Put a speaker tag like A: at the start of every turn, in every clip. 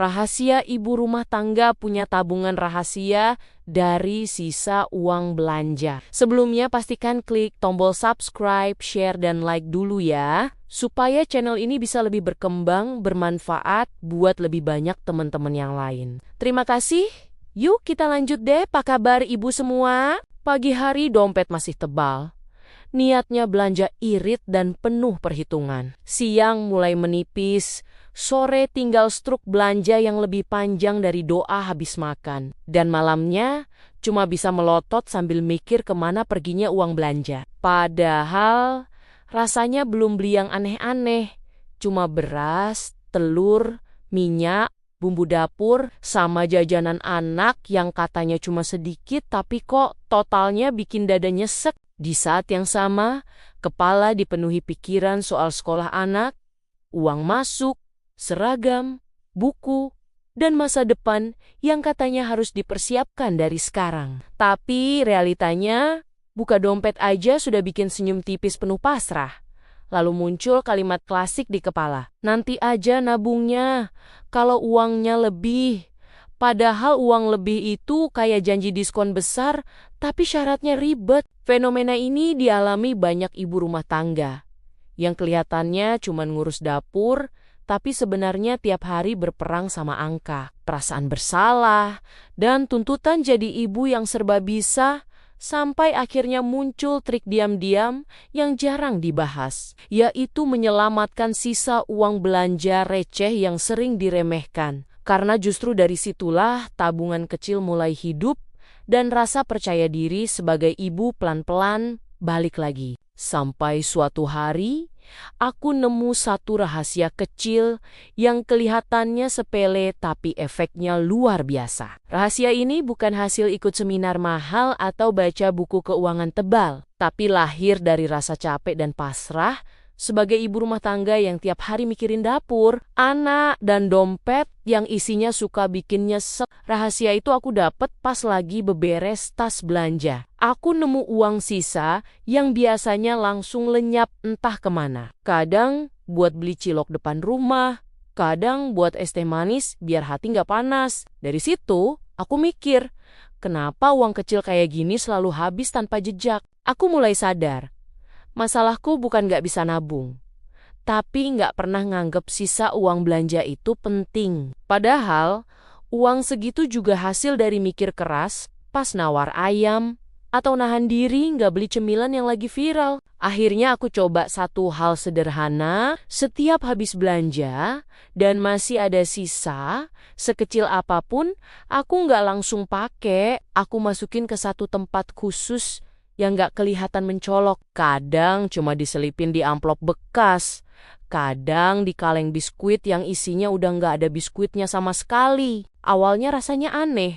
A: Rahasia ibu rumah tangga punya tabungan rahasia dari sisa uang belanja. Sebelumnya pastikan klik tombol subscribe, share, dan like dulu ya, supaya channel ini bisa lebih berkembang, bermanfaat buat lebih banyak teman-teman yang lain. Terima kasih. Yuk kita lanjut deh, apa kabar ibu semua? Pagi hari dompet masih tebal. Niatnya belanja irit dan penuh perhitungan. Siang mulai menipis, sore tinggal struk belanja yang lebih panjang dari doa habis makan. Dan malamnya cuma bisa melotot sambil mikir kemana perginya uang belanja. Padahal rasanya belum beli yang aneh-aneh. Cuma beras, telur, minyak, bumbu dapur, sama jajanan anak yang katanya cuma sedikit tapi kok totalnya bikin dada nyesek. Di saat yang sama, kepala dipenuhi pikiran soal sekolah anak, uang masuk, seragam, buku, dan masa depan yang katanya harus dipersiapkan dari sekarang. Tapi realitanya, buka dompet aja sudah bikin senyum tipis penuh pasrah. Lalu muncul kalimat klasik di kepala, nanti aja nabungnya, kalau uangnya lebih. Padahal uang lebih itu kayak janji diskon besar, tapi syaratnya ribet. Fenomena ini dialami banyak ibu rumah tangga, yang kelihatannya cuma ngurus dapur, tapi sebenarnya tiap hari berperang sama angka, perasaan bersalah, dan tuntutan jadi ibu yang serba bisa, sampai akhirnya muncul trik diam-diam yang jarang dibahas, yaitu menyelamatkan sisa uang belanja receh yang sering diremehkan. Karena justru dari situlah tabungan kecil mulai hidup dan rasa percaya diri sebagai ibu pelan-pelan balik lagi. Sampai suatu hari, aku nemu satu rahasia kecil yang kelihatannya sepele tapi efeknya luar biasa. Rahasia ini bukan hasil ikut seminar mahal atau baca buku keuangan tebal, tapi lahir dari rasa capek dan pasrah sebagai ibu rumah tangga yang tiap hari mikirin dapur, anak, dan dompet yang isinya suka bikin nyesek. Rahasia itu aku dapet pas lagi beberes tas belanja. Aku nemu uang sisa yang biasanya langsung lenyap entah kemana. Kadang buat beli cilok depan rumah, kadang buat es teh manis biar hati nggak panas. Dari situ, aku mikir, kenapa uang kecil kayak gini selalu habis tanpa jejak? Aku mulai sadar. Masalahku bukan gak bisa nabung, tapi gak pernah nganggep sisa uang belanja itu penting. Padahal, uang segitu juga hasil dari mikir keras pas nawar ayam, atau nahan diri gak beli cemilan yang lagi viral. Akhirnya aku coba satu hal sederhana, setiap habis belanja dan masih ada sisa, sekecil apapun, aku gak langsung pakai, aku masukin ke satu tempat khusus yang gak kelihatan mencolok. Kadang cuma diselipin di amplop bekas, kadang di kaleng biskuit yang isinya udah gak ada biskuitnya sama sekali. Awalnya rasanya aneh,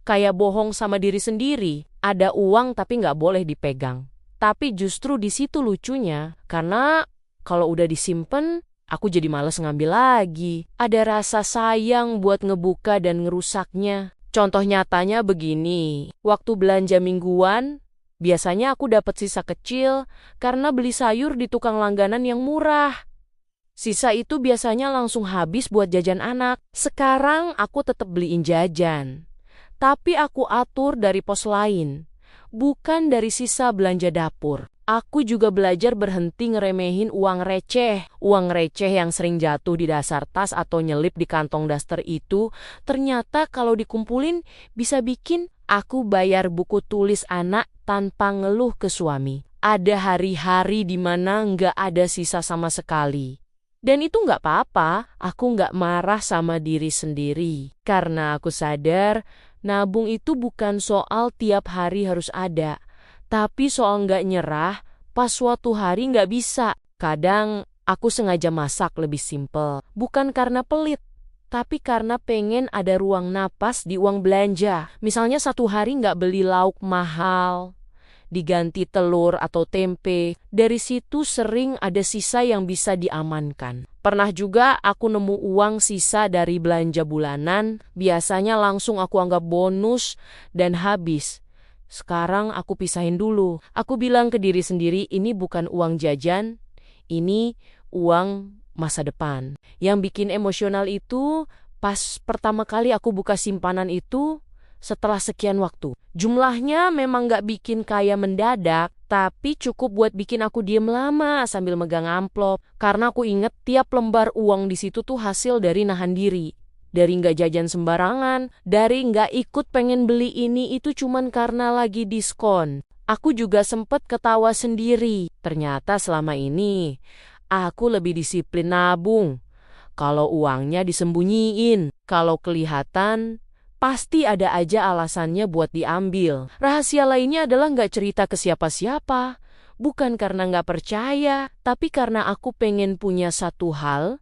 A: kayak bohong sama diri sendiri. Ada uang tapi gak boleh dipegang. Tapi justru di situ lucunya, karena kalau udah disimpen, aku jadi males ngambil lagi. Ada rasa sayang buat ngebuka dan ngerusaknya. Contoh nyatanya begini, waktu belanja mingguan, biasanya aku dapat sisa kecil karena beli sayur di tukang langganan yang murah. Sisa itu biasanya langsung habis buat jajan anak. Sekarang aku tetap beliin jajan, tapi aku atur dari pos lain, bukan dari sisa belanja dapur. Aku juga belajar berhenti ngeremehin uang receh. Uang receh yang sering jatuh di dasar tas atau nyelip di kantong daster itu, ternyata kalau dikumpulin bisa bikin aku bayar buku tulis anak tanpa ngeluh ke suami. Ada hari-hari di mana nggak ada sisa sama sekali. Dan itu nggak apa-apa, aku nggak marah sama diri sendiri. Karena aku sadar, nabung itu bukan soal tiap hari harus ada, tapi soal nggak nyerah pas suatu hari nggak bisa. Kadang aku sengaja masak lebih simpel, bukan karena pelit, tapi karena pengen ada ruang napas di uang belanja. Misalnya satu hari nggak beli lauk mahal, diganti telur atau tempe. Dari situ sering ada sisa yang bisa diamankan. Pernah juga aku nemu uang sisa dari belanja bulanan, biasanya langsung aku anggap bonus dan habis. Sekarang aku pisahin dulu. Aku bilang ke diri sendiri, ini bukan uang jajan, ini uang masa depan. Yang bikin emosional itu Pas pertama kali aku buka simpanan itu, setelah sekian waktu. Jumlahnya memang gak bikin kaya mendadak, tapi cukup buat bikin aku diem lama sambil megang amplop. Karena aku inget tiap lembar uang di situ tuh hasil dari nahan diri. Dari nggak jajan sembarangan, dari nggak ikut pengen beli ini itu cuman karena lagi diskon. Aku juga sempet ketawa sendiri. Ternyata selama ini, aku lebih disiplin nabung. Kalau uangnya disembunyiin, kalau kelihatan, pasti ada aja alasannya buat diambil. Rahasia lainnya adalah nggak cerita ke siapa-siapa. Bukan karena nggak percaya, tapi karena aku pengen punya satu hal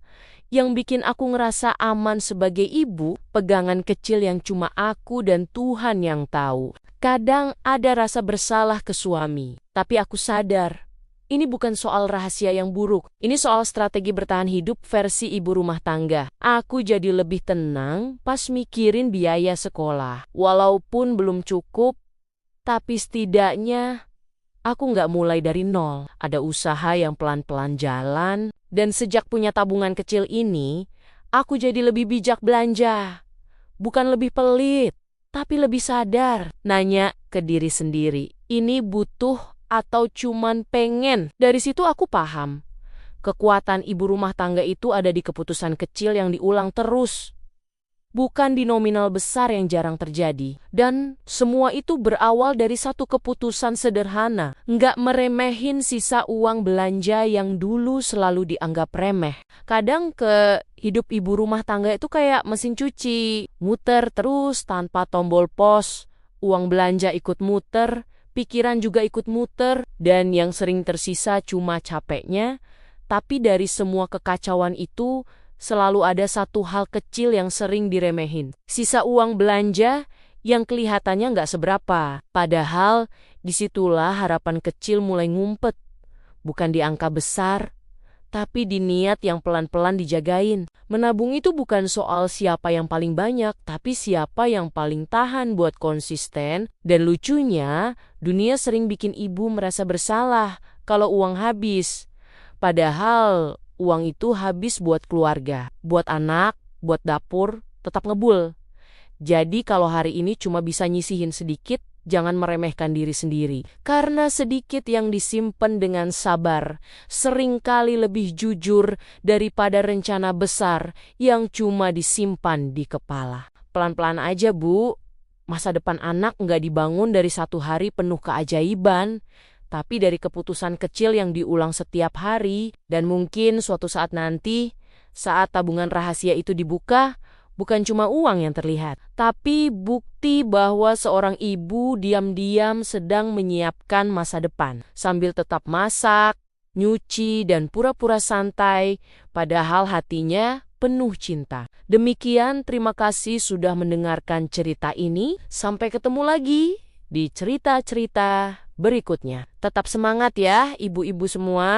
A: yang bikin aku ngerasa aman sebagai ibu, pegangan kecil yang cuma aku dan Tuhan yang tahu. Kadang ada rasa bersalah ke suami, tapi aku sadar, ini bukan soal rahasia yang buruk. Ini soal strategi bertahan hidup versi ibu rumah tangga. Aku jadi lebih tenang pas mikirin biaya sekolah. Walaupun belum cukup, tapi setidaknya aku nggak mulai dari nol. Ada usaha yang pelan-pelan jalan. Dan sejak punya tabungan kecil ini, aku jadi lebih bijak belanja. Bukan lebih pelit, tapi lebih sadar. Nanya ke diri sendiri, ini butuh atau cuman pengen? Dari situ aku paham. Kekuatan ibu rumah tangga itu ada di keputusan kecil yang diulang terus. Bukan di nominal besar yang jarang terjadi. Dan semua itu berawal dari satu keputusan sederhana. Nggak meremehin sisa uang belanja yang dulu selalu dianggap remeh. Kadang hidup ibu rumah tangga itu kayak mesin cuci. Muter terus tanpa tombol pos. Uang belanja ikut muter, pikiran juga ikut muter. Dan yang sering tersisa cuma capeknya. Tapi dari semua kekacauan itu, selalu ada satu hal kecil yang sering diremehin. Sisa uang belanja yang kelihatannya nggak seberapa. Padahal disitulah harapan kecil mulai ngumpet. Bukan di angka besar, tapi di niat yang pelan-pelan dijagain. Menabung itu bukan soal siapa yang paling banyak, tapi siapa yang paling tahan buat konsisten. Dan lucunya, dunia sering bikin ibu merasa bersalah kalau uang habis. Padahal uang itu habis buat keluarga, buat anak, buat dapur, tetap ngebul. Jadi kalau hari ini cuma bisa nyisihin sedikit, jangan meremehkan diri sendiri. Karena sedikit yang disimpan dengan sabar, seringkali lebih jujur daripada rencana besar yang cuma disimpan di kepala. Pelan-pelan aja, Bu. Masa depan anak nggak dibangun dari satu hari penuh keajaiban. Tapi dari keputusan kecil yang diulang setiap hari, dan mungkin suatu saat nanti, saat tabungan rahasia itu dibuka, bukan cuma uang yang terlihat, tapi bukti bahwa seorang ibu diam-diam sedang menyiapkan masa depan, sambil tetap masak, nyuci, dan pura-pura santai, padahal hatinya penuh cinta. Demikian, terima kasih sudah mendengarkan cerita ini. Sampai ketemu lagi di cerita-cerita berikutnya. Tetap semangat ya ibu-ibu semua.